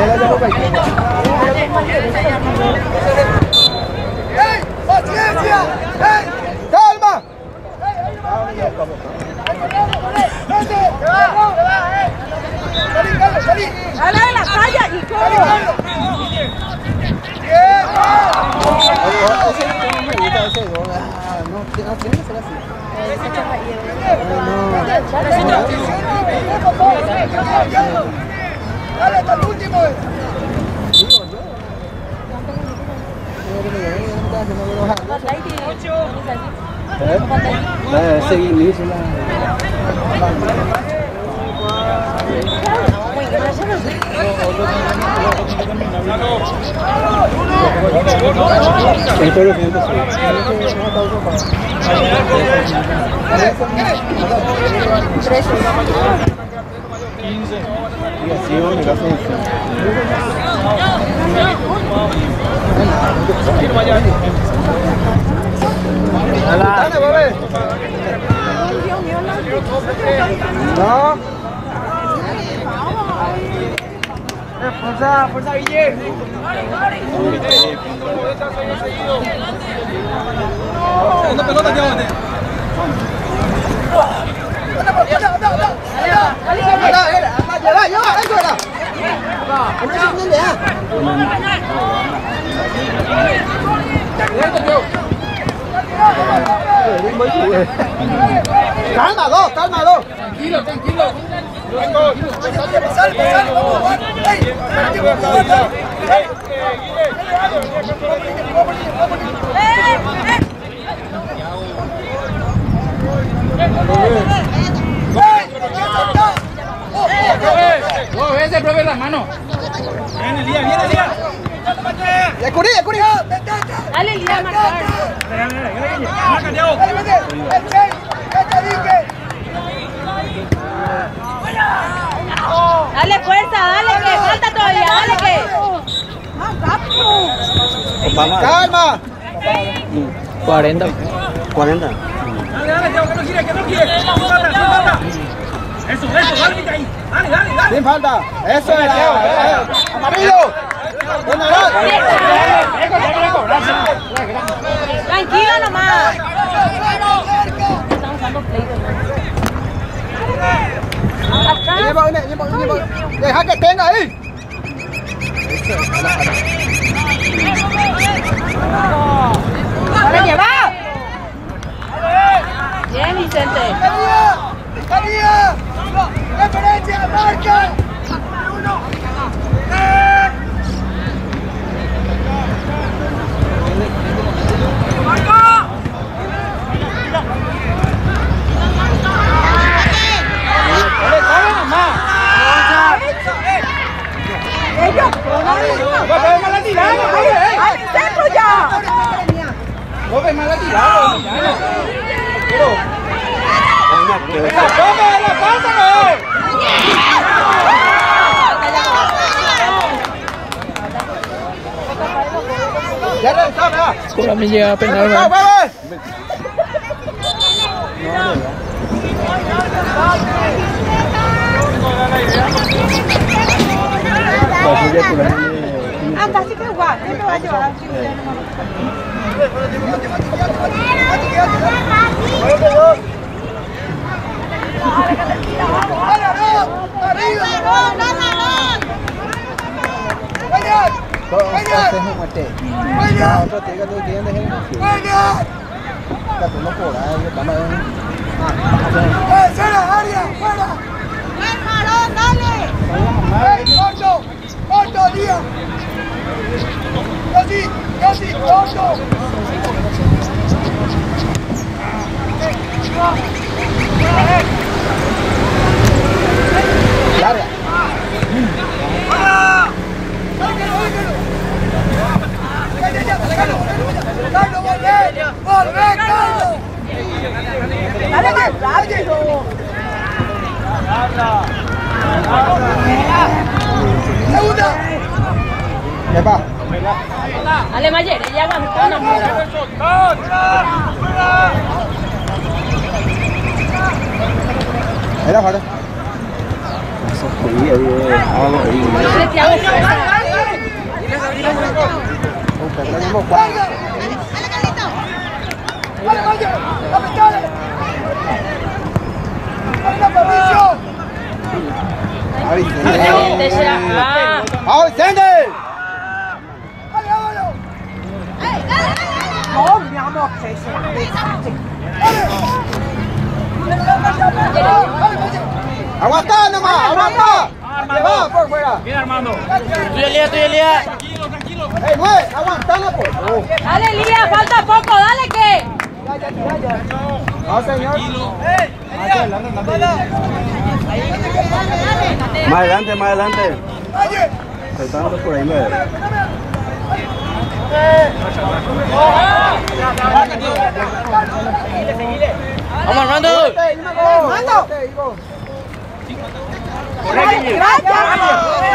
Dale, Lucas, largale. ¡Ey! ¡Paciencia! ¡Ey! Calma. ¡Salí! Dale de la falla y corre. ¡Dale hasta el último! Dale, bebé. No. Fuerza, Guille. Segunda pelota, Thiago. Cálmalo. Tranquilo. ¡Pasar! ¡Vamos a jugar! ¡Ey! Ese profe las manos. Viene, Elías. Curi. Dale, Elías, marcar. Marca, Thiago. Dale fuerza, dale que falta todavía, dale que. Calma. 40. Dale, Thiago, que no gire. Falta. Eso, dale, ahí. Dale. Sin falta. Eso era. Amarillo. Tranquilo nomás. Estamos usando play. Deja que tenga ahí. ¡Dale, lleva! Bien, Vicente. ¡María! ¡Referencia! ¡Marca! ¡Ellos! ¡Al centro ya! Ahora me llega a penal. Anda, así que igual, ¿qué te va a llevar? Dale, Mayer, ella aguantó, no puede. Era fuera. ¡Ay, Sender! No, mi amor, ¡Aguanta nomás! ¡Aguanta! ¡Va por fuera! Bien, Armando. Tuya, Lía. ¡Ey, güey! ¡Aguantala, pues! Dale, Lía, falta poco, dale que. ¡No, señor! Más adelante, más adelante. Saltando por ahí, güey. Vamos, Armando.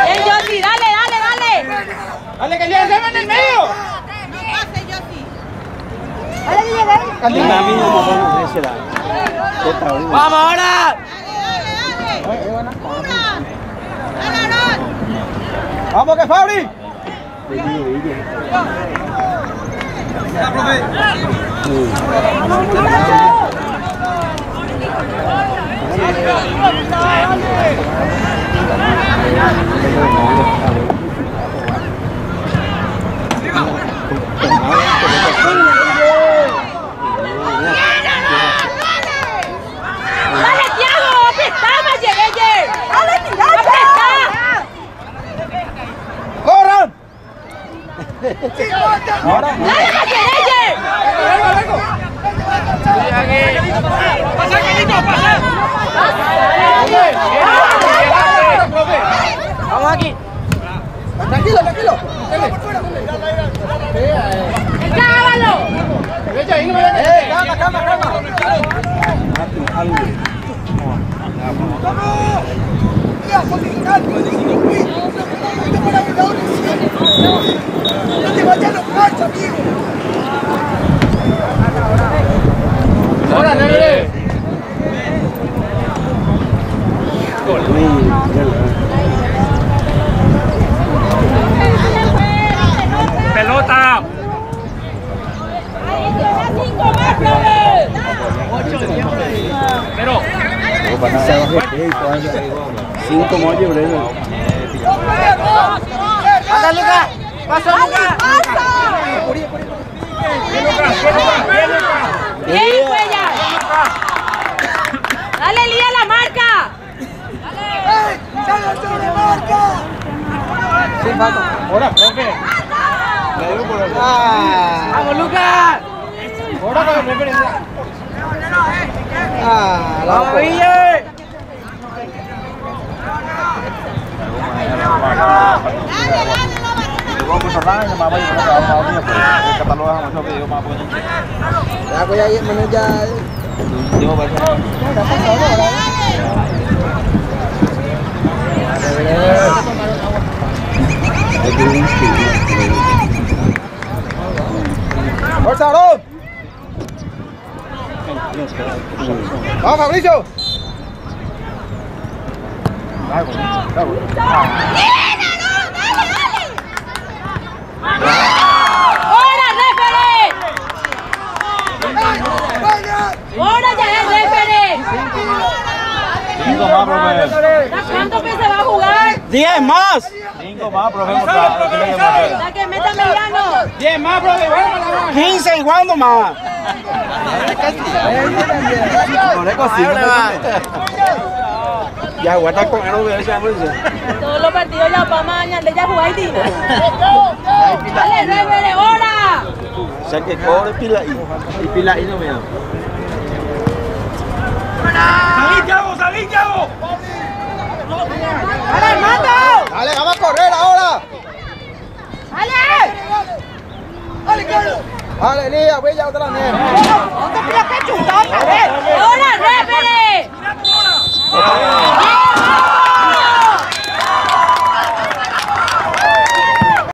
Bien, Yossi, dale. Dale, que Lía se va en el medio. Vamos ahora. ¡Vamos, que Fabri! Dale, Thiago, apretá, Mayer. Apretá. ¡Corran! Dale, Mayer. Pasa, Angelito, pasa. ¡Vamos aquí! ¡Tranquilo! ¡Cábalo! ¡Calma! Ahora, dale. Pelota. Pero. 5 molles, Breno. ¡Anda, Lucas! ¡Pasa, Lucas! Bien, Cuella. Dale, Lía, la marca. Sin falta. Ahora, profe. ¡Vamos, Lucas! Ahora con la preferencia. ¡Vamos, Ville! Vamos a hablar, ya vamos a ir a catalogar más que yo más bueno. Ya voy a ir, menos ya. Yo voy a Vamos, Fabricio. ¡Hora, referee! ¡Hora ya es referee! 5 más, profe. ¿Cuánto que se va a jugar? 10 más. 5 más, profe. La que meta Emiliano. 10 más, profe. 15 y cuándo más. Ya aguanta con el Todos los partidos ya para mañana, ya jugáis Dina. Dale, referee, hora. O sea que cobre pila y pila y no me da. ¡Salí, Thiago! ¡Salí, Thiago! ¡Dale, Armando! Dale, vamos a correr ahora. ¡Dale! ¡Dale, Carlos! Dale, Lía, voy a otra vez. ¡No te pidas que chutón, ¡Hora, referee! ¡Mira tu hora!